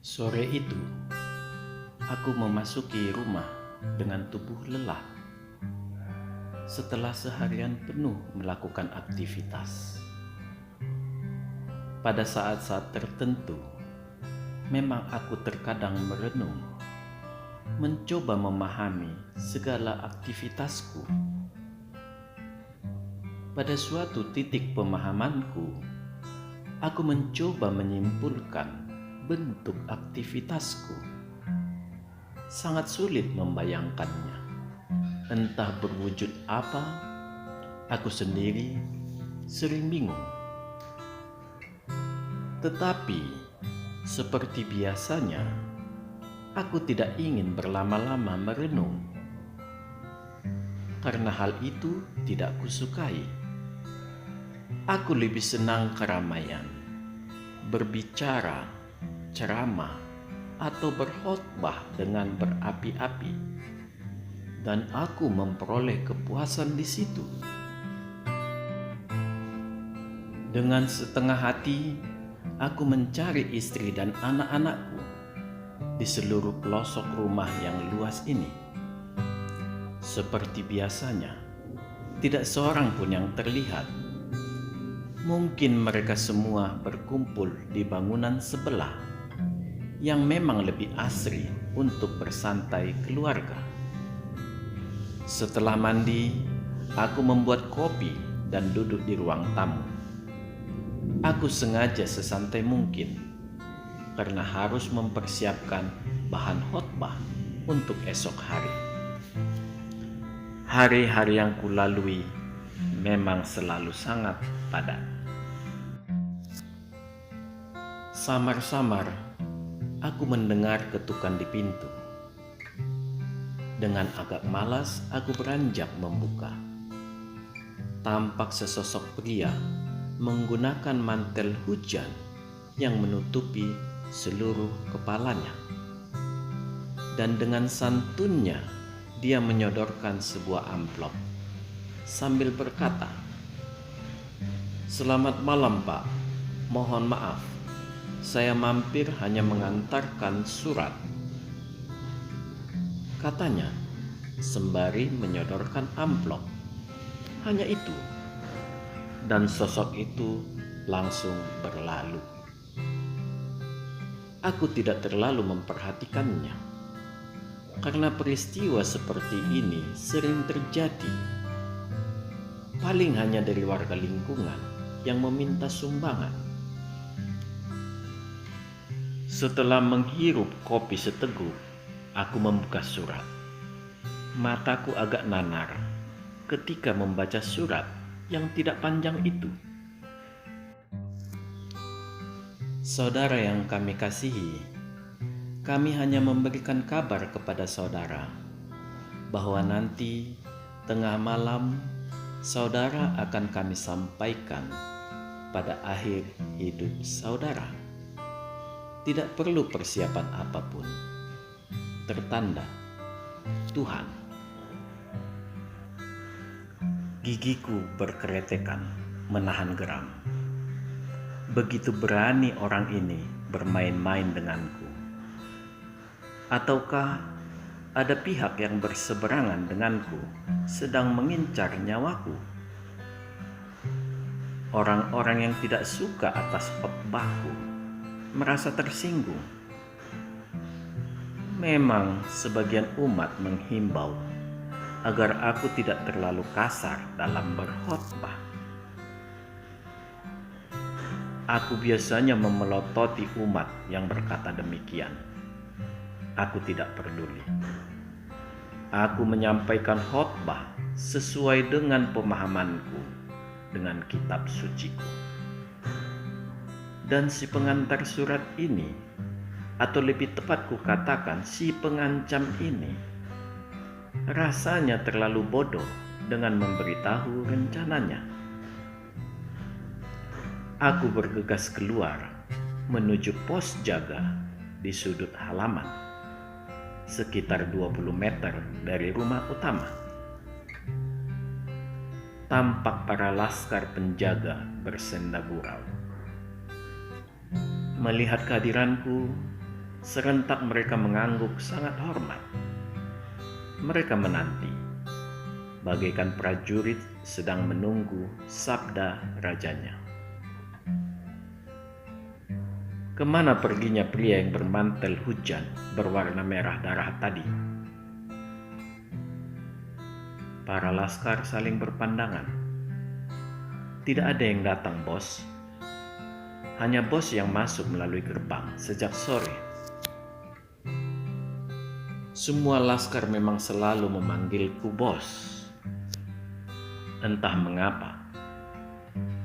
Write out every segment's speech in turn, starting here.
Sore itu, aku memasuki rumah dengan tubuh lelah setelah seharian penuh melakukan aktivitas. Pada saat-saat tertentu, memang aku terkadang merenung, mencoba memahami segala aktivitasku. Pada suatu titik pemahamanku, aku mencoba menyimpulkan bentuk aktivitasku. Sangat sulit membayangkannya. Entah berwujud apa, aku sendiri sering bingung. Tetapi, seperti biasanya, aku tidak ingin berlama-lama merenung. Karena hal itu tidak kusukai. Aku lebih senang keramaian, berbicara, ceramah, atau berkhotbah dengan berapi-api, dan aku memperoleh kepuasan di situ. Dengan setengah hati, aku mencari istri dan anak-anakku di seluruh pelosok rumah yang luas ini. Seperti biasanya, tidak seorang pun yang terlihat. Mungkin mereka semua berkumpul di bangunan sebelah yang memang lebih asri untuk bersantai keluarga. Setelah mandi, aku membuat kopi dan duduk di ruang tamu. Aku sengaja sesantai mungkin karena harus mempersiapkan bahan khotbah untuk esok hari. Hari-hari yang kulalui memang selalu sangat padat. Samar-samar aku mendengar ketukan di pintu. Dengan agak malas aku beranjak membuka. Tampak sesosok pria menggunakan mantel hujan yang menutupi seluruh kepalanya. Dan dengan santunnya dia menyodorkan sebuah amplop sambil berkata, "Selamat malam, Pak. Mohon maaf, saya mampir hanya mengantarkan surat," katanya sembari menyodorkan amplop. Hanya itu, dan sosok itu langsung berlalu. Aku tidak terlalu memperhatikannya, karena peristiwa seperti ini sering terjadi. Paling hanya dari warga lingkungan yang meminta sumbangan. Setelah menghirup kopi seteguk, aku membuka surat. Mataku agak nanar ketika membaca surat yang tidak panjang itu. Saudara yang kami kasihi, kami hanya memberikan kabar kepada saudara bahwa nanti tengah malam saudara akan kami sampaikan pada akhir hidup saudara. Tidak perlu persiapan apapun. Tertanda Tuhan. Gigiku berkeretekan menahan geram. Begitu berani orang ini bermain-main denganku. Ataukah ada pihak yang berseberangan denganku sedang mengincar nyawaku? Orang-orang yang tidak suka atas khotbahku merasa tersinggung. Memang sebagian umat menghimbau agar aku tidak terlalu kasar dalam berkhotbah. Aku biasanya memelototi umat yang berkata demikian. Aku tidak peduli. Aku menyampaikan khotbah sesuai dengan pemahamanku dengan kitab suciku. Dan si pengantar surat ini, atau lebih tepat kukatakan si pengancam ini, rasanya terlalu bodoh dengan memberitahu rencananya. Aku bergegas keluar menuju pos jaga di sudut halaman, sekitar 20 meter dari rumah utama. Tampak para laskar penjaga bersenda gurau. Melihat kehadiranku, Serentak mereka mengangguk sangat hormat. Mereka menanti, bagaikan prajurit sedang menunggu sabda rajanya. Kemana perginya pria yang bermantel hujan berwarna merah darah tadi? Para laskar saling berpandangan. Tidak ada yang datang, bos. Hanya bos yang masuk melalui gerbang sejak sore. Semua laskar memang selalu memanggilku bos. Entah mengapa.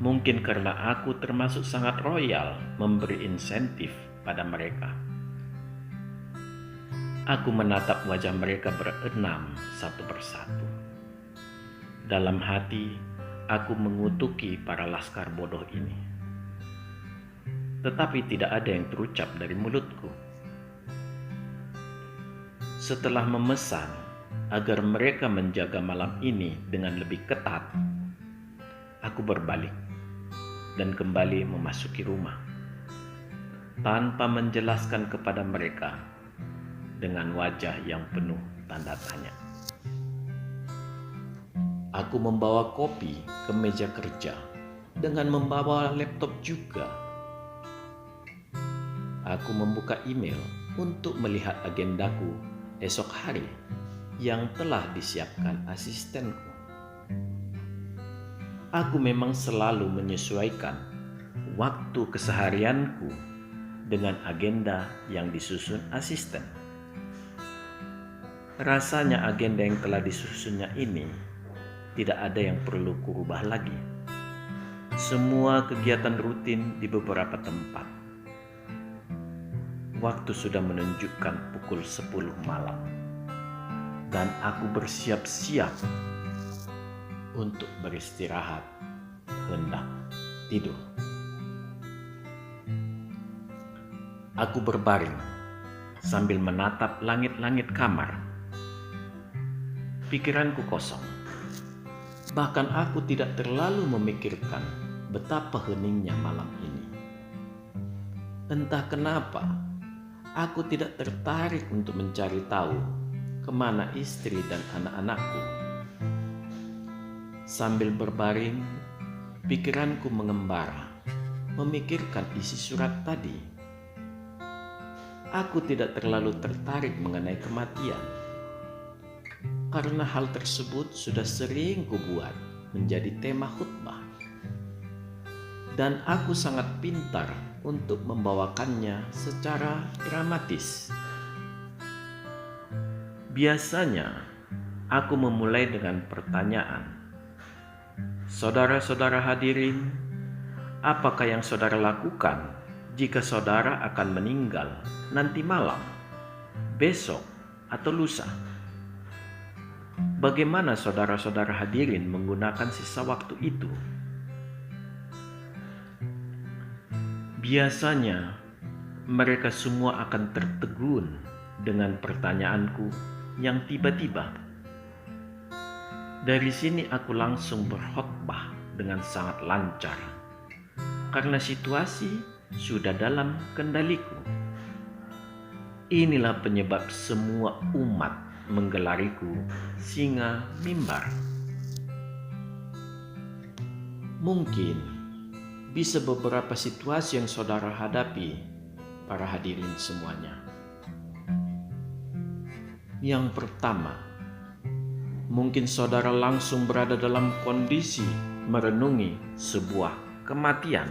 Mungkin karena aku termasuk sangat royal memberi insentif pada mereka. Aku menatap wajah mereka berenam satu persatu. Dalam hati, aku mengutuki para laskar bodoh ini. Tetapi tidak ada yang terucap dari mulutku. Setelah memesan agar mereka menjaga malam ini dengan lebih ketat, aku berbalik dan kembali memasuki rumah tanpa menjelaskan kepada mereka dengan wajah yang penuh tanda tanya. Aku membawa kopi ke meja kerja dengan membawa laptop juga. Aku membuka email untuk melihat agendaku esok hari yang telah disiapkan asistenku. Aku memang selalu menyesuaikan waktu keseharianku dengan agenda yang disusun asisten. Rasanya agenda yang telah disusunnya ini tidak ada yang perlu kurubah lagi. Semua kegiatan rutin di beberapa tempat. Waktu sudah menunjukkan pukul 10 malam dan aku bersiap-siap untuk beristirahat, hendak tidur. Aku berbaring sambil menatap langit-langit kamar. Pikiranku kosong. Bahkan aku tidak terlalu memikirkan betapa heningnya malam ini. Entah kenapa, aku tidak tertarik untuk mencari tahu kemana istri dan anak-anakku. Sambil berbaring, pikiranku mengembara, memikirkan isi surat tadi. Aku tidak terlalu tertarik mengenai kematian, karena hal tersebut sudah sering kubuat menjadi tema khutbah. Dan aku sangat pintar untuk membawakannya secara dramatis. Biasanya, aku memulai dengan pertanyaan, "Saudara-saudara hadirin, apakah yang saudara lakukan jika saudara akan meninggal nanti malam, besok, atau lusa? Bagaimana saudara-saudara hadirin menggunakan sisa waktu itu?" Biasanya, mereka semua akan tertegun dengan pertanyaanku yang tiba-tiba. Dari sini aku langsung berkhotbah dengan sangat lancar, karena situasi sudah dalam kendaliku. Inilah penyebab semua umat menggelariku singa mimbar. Mungkin bisa beberapa situasi yang saudara hadapi, para hadirin semuanya. Yang pertama, mungkin saudara langsung berada dalam kondisi merenungi sebuah kematian.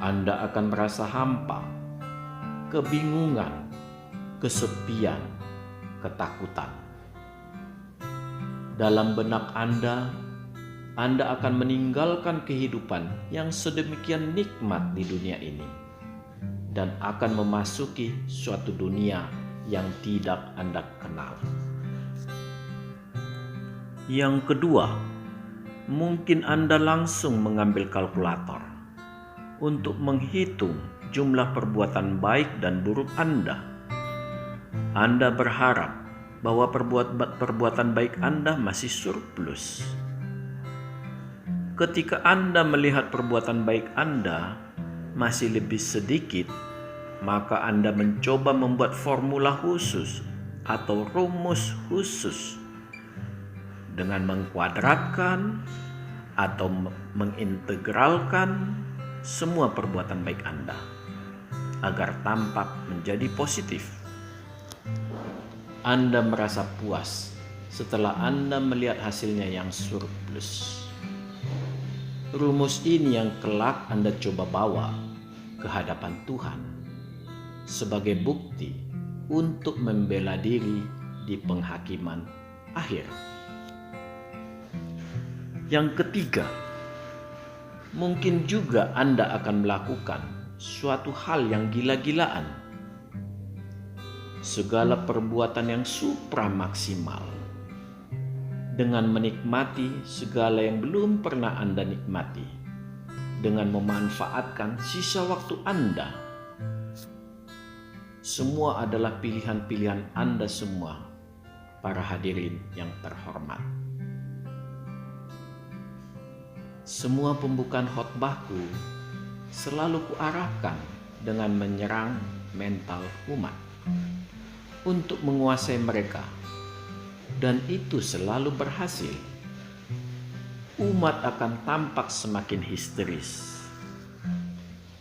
Anda akan merasa hampa, kebingungan, kesepian, ketakutan. Dalam benak Anda akan meninggalkan kehidupan yang sedemikian nikmat di dunia ini dan akan memasuki suatu dunia yang tidak Anda kenal. Yang kedua, mungkin Anda langsung mengambil kalkulator untuk menghitung jumlah perbuatan baik dan buruk Anda. Anda berharap bahwa perbuatan baik Anda masih surplus. Ketika Anda melihat perbuatan baik Anda masih lebih sedikit maka Anda mencoba membuat formula khusus atau rumus khusus dengan mengkuadratkan atau mengintegralkan semua perbuatan baik Anda agar tampak menjadi positif. Anda merasa puas setelah Anda melihat hasilnya yang surplus. Rumus ini yang kelak Anda coba bawa ke hadapan Tuhan sebagai bukti untuk membela diri di penghakiman akhir. Yang ketiga, mungkin juga Anda akan melakukan suatu hal yang gila-gilaan. Segala perbuatan yang supra maksimal dengan menikmati segala yang belum pernah Anda nikmati, dengan memanfaatkan sisa waktu Anda. Semua adalah pilihan-pilihan Anda semua, para hadirin yang terhormat. Semua pembukaan khotbahku selalu kuarahkan dengan menyerang mental umat untuk menguasai mereka, dan itu selalu berhasil. Umat akan tampak semakin histeris.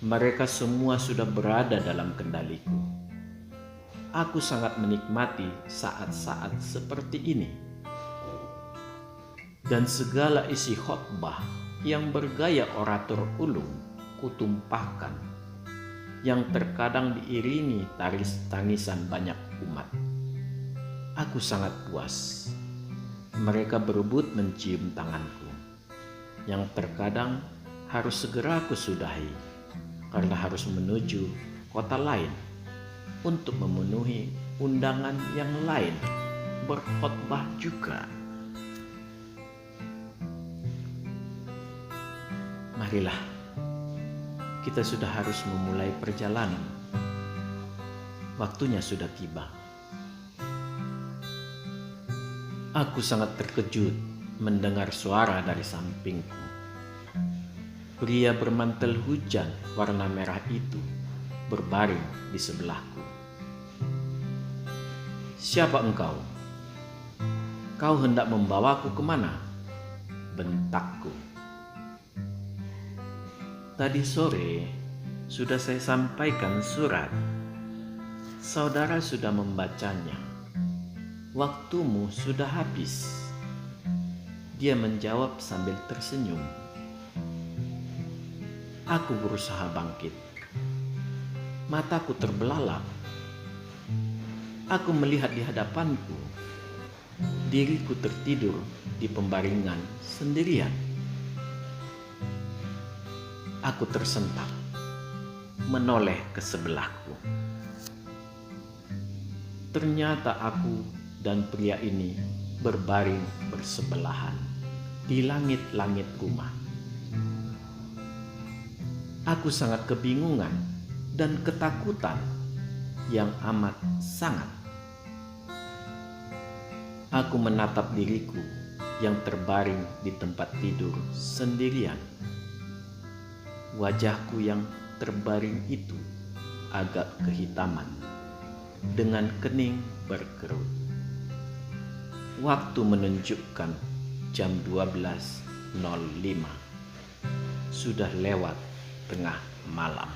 Mereka semua sudah berada dalam kendaliku. Aku sangat menikmati saat-saat seperti ini. Dan segala isi khotbah yang bergaya orator ulung kutumpahkan, yang terkadang diiringi tangisan banyak umat. Aku sangat puas. Mereka berebut mencium tanganku, yang terkadang harus segera aku sudahi karena harus menuju kota lain untuk memenuhi undangan yang lain berkhotbah juga. Marilah, kita sudah harus memulai perjalanan. Waktunya sudah tiba. Aku sangat terkejut mendengar suara dari sampingku. Pria bermantel hujan warna merah itu berbaring di sebelahku. "Siapa engkau? Kau hendak membawaku kemana?" bentakku. "Tadi sore sudah saya sampaikan surat. Saudara sudah membacanya. Waktumu sudah habis." Dia menjawab sambil tersenyum. Aku berusaha bangkit. Mataku terbelalak. Aku melihat di hadapanku diriku tertidur di pembaringan sendirian. Aku tersentak, menoleh ke sebelahku. Ternyata aku dan pria ini berbaring bersebelahan di langit-langit rumah. Aku sangat kebingungan dan ketakutan yang amat sangat. Aku menatap diriku yang terbaring di tempat tidur sendirian. Wajahku yang terbaring itu agak kehitaman, dengan kening berkerut. Waktu menunjukkan jam 12.05. Sudah lewat tengah malam.